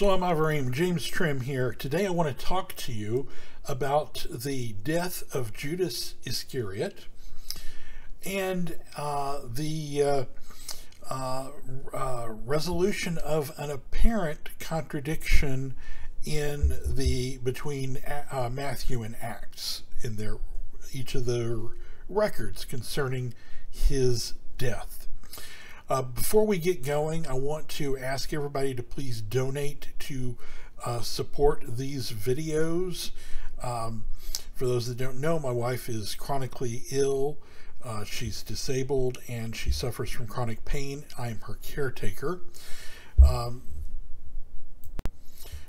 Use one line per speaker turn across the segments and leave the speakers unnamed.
Shalom Avarim, James Trim here. Today I want to talk to you about the death of Judas Iscariot and the resolution of an apparent contradiction between Matthew and Acts in each of their records concerning his death. Before we get going, I want to ask everybody to please donate to support these videos. For those that don't know, my wife is chronically ill. She's disabled and she suffers from chronic pain. I am her caretaker.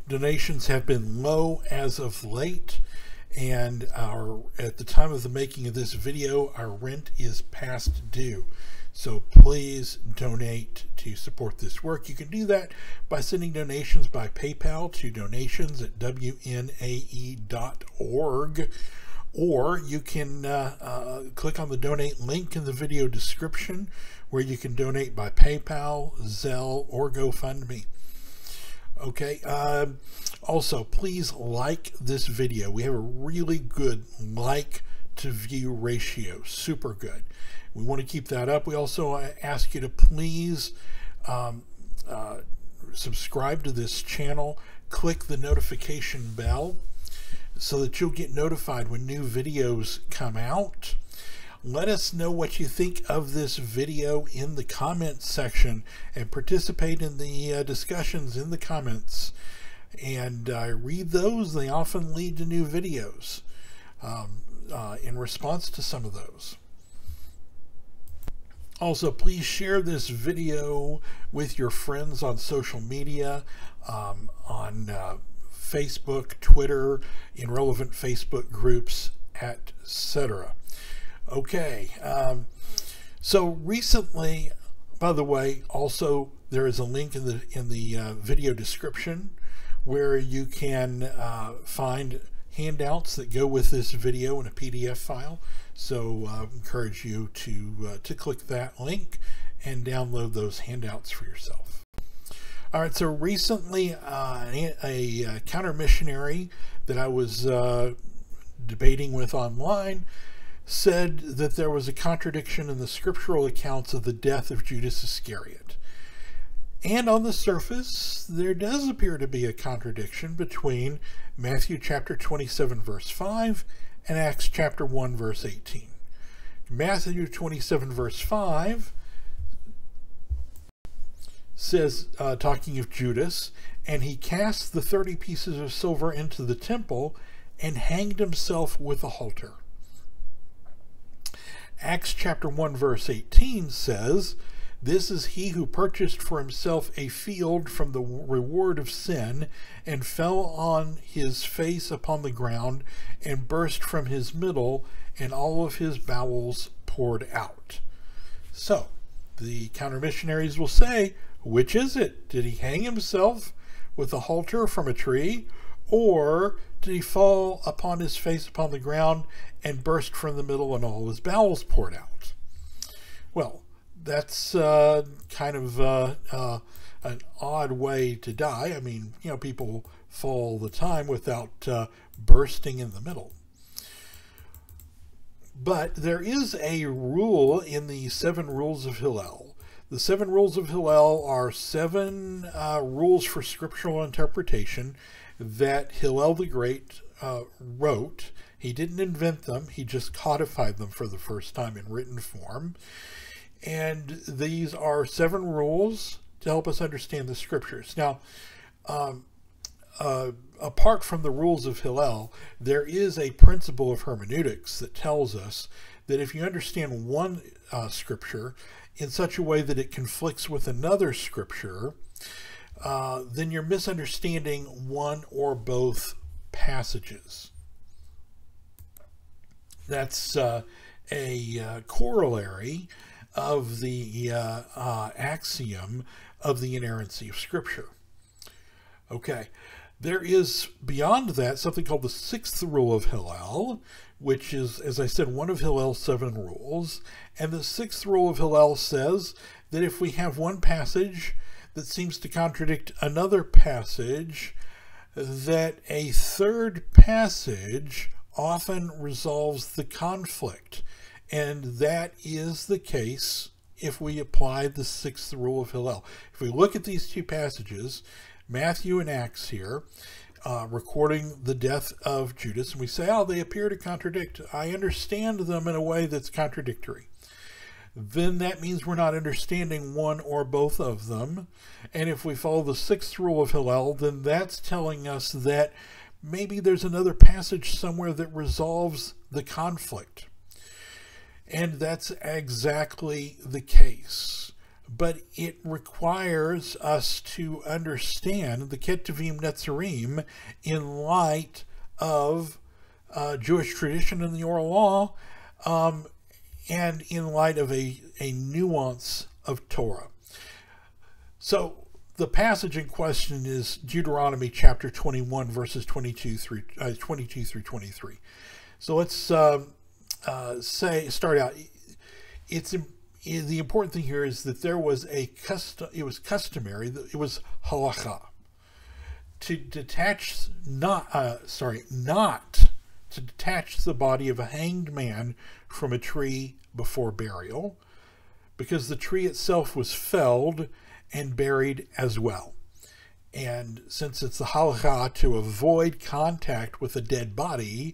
Donations have been low as of late, and at the time of the making of this video, our rent is past due. So please donate to support this work. You can do that by sending donations by PayPal to donations@wnae.org, or you can click on the donate link in the video description where you can donate by PayPal, Zelle, or GoFundMe. Okay, also please like this video. We have a really good like to view ratio, super good. We want to keep that up. We also ask you to please subscribe to this channel, click the notification bell so that you'll get notified when new videos come out. Let us know what you think of this video in the comments section and participate in the discussions in the comments. And I read those. They often lead to new videos in response to some of those. Also, please share this video with your friends on social media, on Facebook, Twitter, in relevant Facebook groups, etc. Okay, so recently, by the way, also there is a link in the video description where you can find handouts that go with this video in a PDF file. So I encourage you to click that link and download those handouts for yourself. All right, so recently a counter missionary that I was debating with online said that there was a contradiction in the scriptural accounts of the death of Judas Iscariot. And on the surface, there does appear to be a contradiction between Matthew chapter 27 verse 5 and Acts chapter 1 verse 18. Matthew 27 verse 5 says, talking of Judas, and he cast the 30 pieces of silver into the temple and hanged himself with a halter. Acts chapter 1 verse 18 says, this is he who purchased for himself a field from the reward of sin, and fell on his face upon the ground, and burst from his middle, and all of his bowels poured out. So, the counter-missionaries will say, which is it? Did he hang himself with a halter from a tree, or did he fall upon his face upon the ground, and burst from the middle, and all his bowels poured out? Well, that's kind of an odd way to die. I mean, you know, people fall all the time without bursting in the middle. But there is a rule in the 7 rules of Hillel. The 7 rules of Hillel are 7 rules for scriptural interpretation that Hillel the Great wrote. He didn't invent them. He just codified them for the first time in written form. And these are 7 rules to help us understand the scriptures. Now, apart from the rules of Hillel, there is a principle of hermeneutics that tells us that if you understand one scripture in such a way that it conflicts with another scripture, then you're misunderstanding one or both passages. That's a corollary of the axiom of the inerrancy of Scripture. Okay, there is beyond that something called the 6th rule of Hillel, which is, as I said, one of Hillel's 7 rules. And the 6th rule of Hillel says that if we have one passage that seems to contradict another passage, that a third passage often resolves the conflict. And that is the case if we apply the sixth rule of Hillel. If we look at these two passages, Matthew and Acts here, recording the death of Judas, and we say, oh, they appear to contradict. I understand them in a way that's contradictory. Then that means we're not understanding one or both of them. And if we follow the sixth rule of Hillel, then that's telling us that maybe there's another passage somewhere that resolves the conflict. And that's exactly the case. But it requires us to understand the Ketuvim Netzarim in light of Jewish tradition and the oral law, and in light of a nuance of Torah. So the passage in question is Deuteronomy chapter 21, verses 22 through 23. So let's start out. The important thing here is that there was a custom. It was customary. It was halakha to detach not to detach the body of a hanged man from a tree before burial, because the tree itself was felled and buried as well. And since it's the halakha to avoid contact with a dead body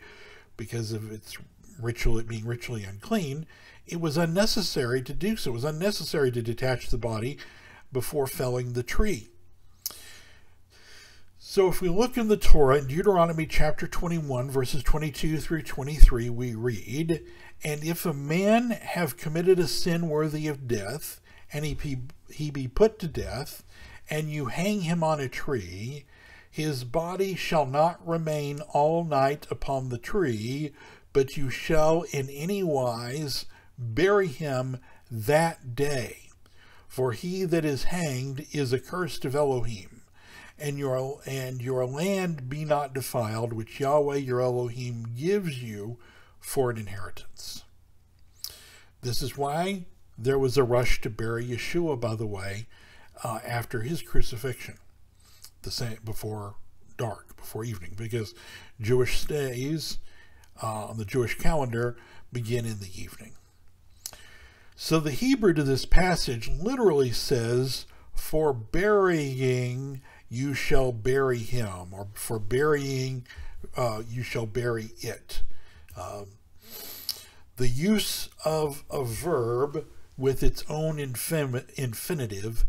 because of its ritual, it being ritually unclean, it was unnecessary to do so. It was unnecessary to detach the body before felling the tree. So if we look in the Torah, in Deuteronomy chapter 21, verses 22 through 23, we read, "And if a man have committed a sin worthy of death, and he be put to death, and you hang him on a tree, his body shall not remain all night upon the tree, but you shall in any wise bury him that day. For he that is hanged is accursed of Elohim. And your land be not defiled, which Yahweh your Elohim gives you for an inheritance." This is why there was a rush to bury Yeshua, by the way, after his crucifixion, before dark, before evening, because Jewish days on the Jewish calendar begin in the evening. So the Hebrew to this passage literally says, "For burying you shall bury him," or "for burying you shall bury it." The use of a verb with its own infinitive,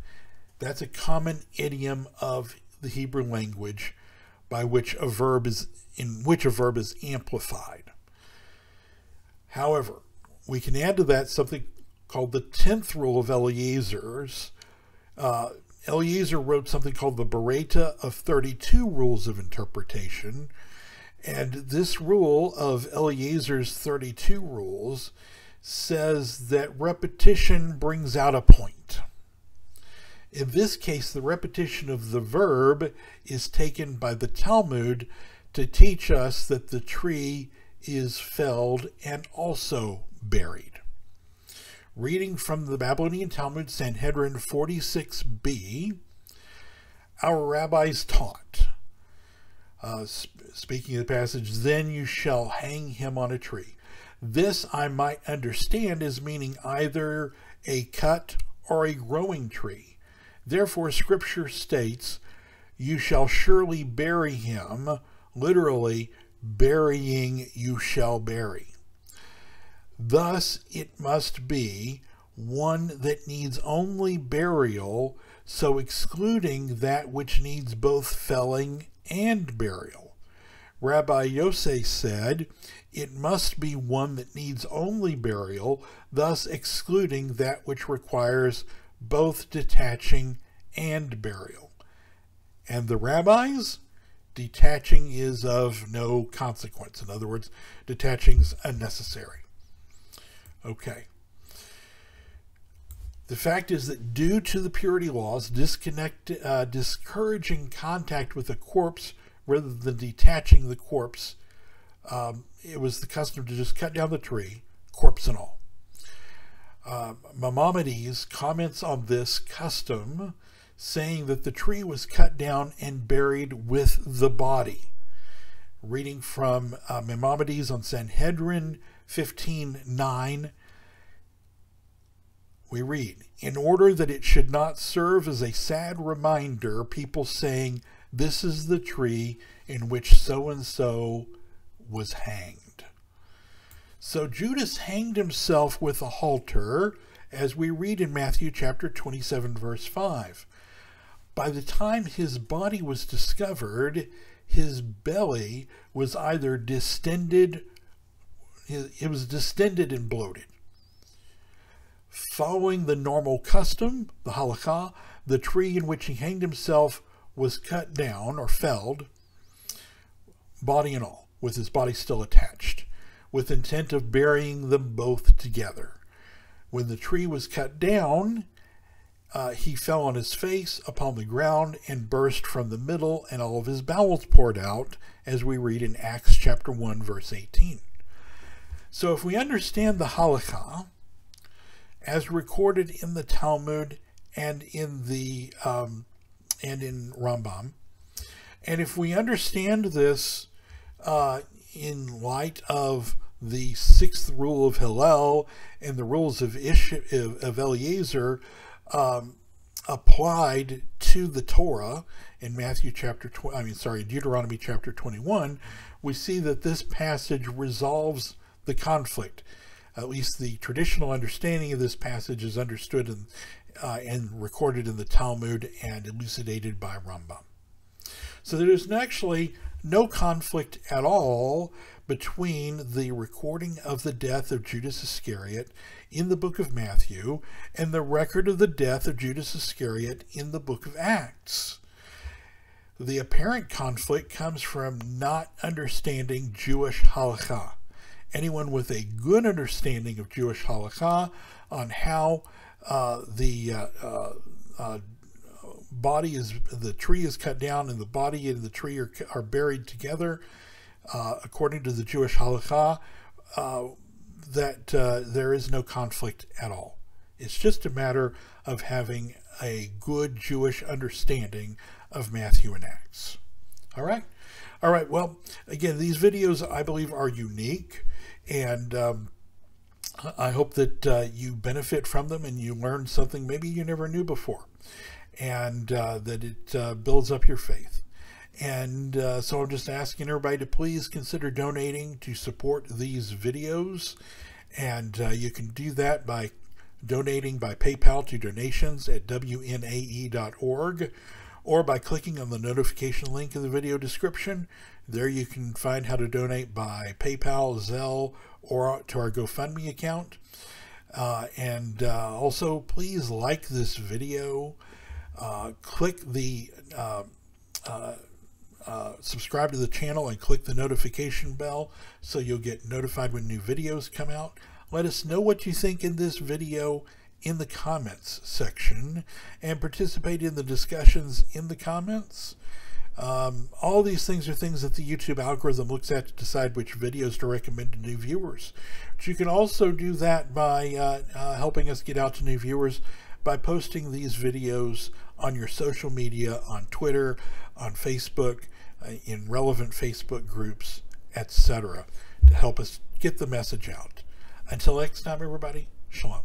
that's a common idiom of the Hebrew language in which a verb is amplified. However, we can add to that something called the 10th rule of Eliezer's. Eliezer wrote something called the Bereta of 32 Rules of Interpretation, and this rule of Eliezer's 32 rules says that repetition brings out a point. In this case, the repetition of the verb is taken by the Talmud to teach us that the tree is felled and also buried. Reading from the Babylonian Talmud, Sanhedrin 46b, our rabbis taught, speaking of the passage, "Then you shall hang him on a tree." This I might understand as meaning either a cut or a growing tree. Therefore, Scripture states, "You shall surely bury him," literally, burying you shall bury. Thus, it must be one that needs only burial, so excluding that which needs both felling and burial. Rabbi Yosef said, "It must be one that needs only burial, thus excluding that which requires both detaching and burial." And the rabbis? Detaching is of no consequence. In other words, detaching is unnecessary. Okay. The fact is that due to the purity laws discouraging contact with a corpse rather than detaching the corpse, it was the custom to just cut down the tree, corpse and all. Maimonides comments on this custom, saying that the tree was cut down and buried with the body. Reading from Maimonides on Sanhedrin 15:9, we read, "In order that it should not serve as a sad reminder, people saying, 'This is the tree in which so-and-so was hanged.'" So Judas hanged himself with a halter, as we read in Matthew chapter 27, verse 5. By the time his body was discovered, his belly was either distended, it was distended and bloated. Following the normal custom, the halakha, the tree in which he hanged himself was cut down or felled, body and all, with his body still attached, with intent of burying them both together. When the tree was cut down, he fell on his face upon the ground and burst from the middle, and all of his bowels poured out, as we read in Acts chapter 1, verse 18. So if we understand the halakha, as recorded in the Talmud and in the and in Rambam, and if we understand this in light of the sixth rule of Hillel and the rules of Eliezer applied to the Torah in Deuteronomy chapter 21, we see that this passage resolves the conflict. At least the traditional understanding of this passage is understood and recorded in the Talmud and elucidated by Rambam. So there is actually no conflict at all between the recording of the death of Judas Iscariot in the book of Matthew and the record of the death of Judas Iscariot in the book of Acts. The apparent conflict comes from not understanding Jewish halakha. Anyone with a good understanding of Jewish halakha on how the tree is cut down and the body and the tree are buried together, according to the Jewish halakha, that there is no conflict at all. It's just a matter of having a good Jewish understanding of Matthew and Acts. All right? All right, well, again, these videos, I believe, are unique, and I hope that you benefit from them and you learn something maybe you never knew before, and that it builds up your faith. And so I'm just asking everybody to please consider donating to support these videos, and you can do that by donating by PayPal to donations at wnae.org, or by clicking on the notification link in the video description. There you can find how to donate by PayPal, Zelle, or to our GoFundMe account. And also, please like this video. Click the subscribe to the channel and click the notification bell so you'll get notified when new videos come out. Let us know what you think in this video in the comments section, and participate in the discussions in the comments. All these things are things that the YouTube algorithm looks at to decide which videos to recommend to new viewers. But you can also do that by helping us get out to new viewers by posting these videos on your social media, on Twitter, on Facebook, in relevant Facebook groups, etc., to help us get the message out. Until next time, everybody, shalom.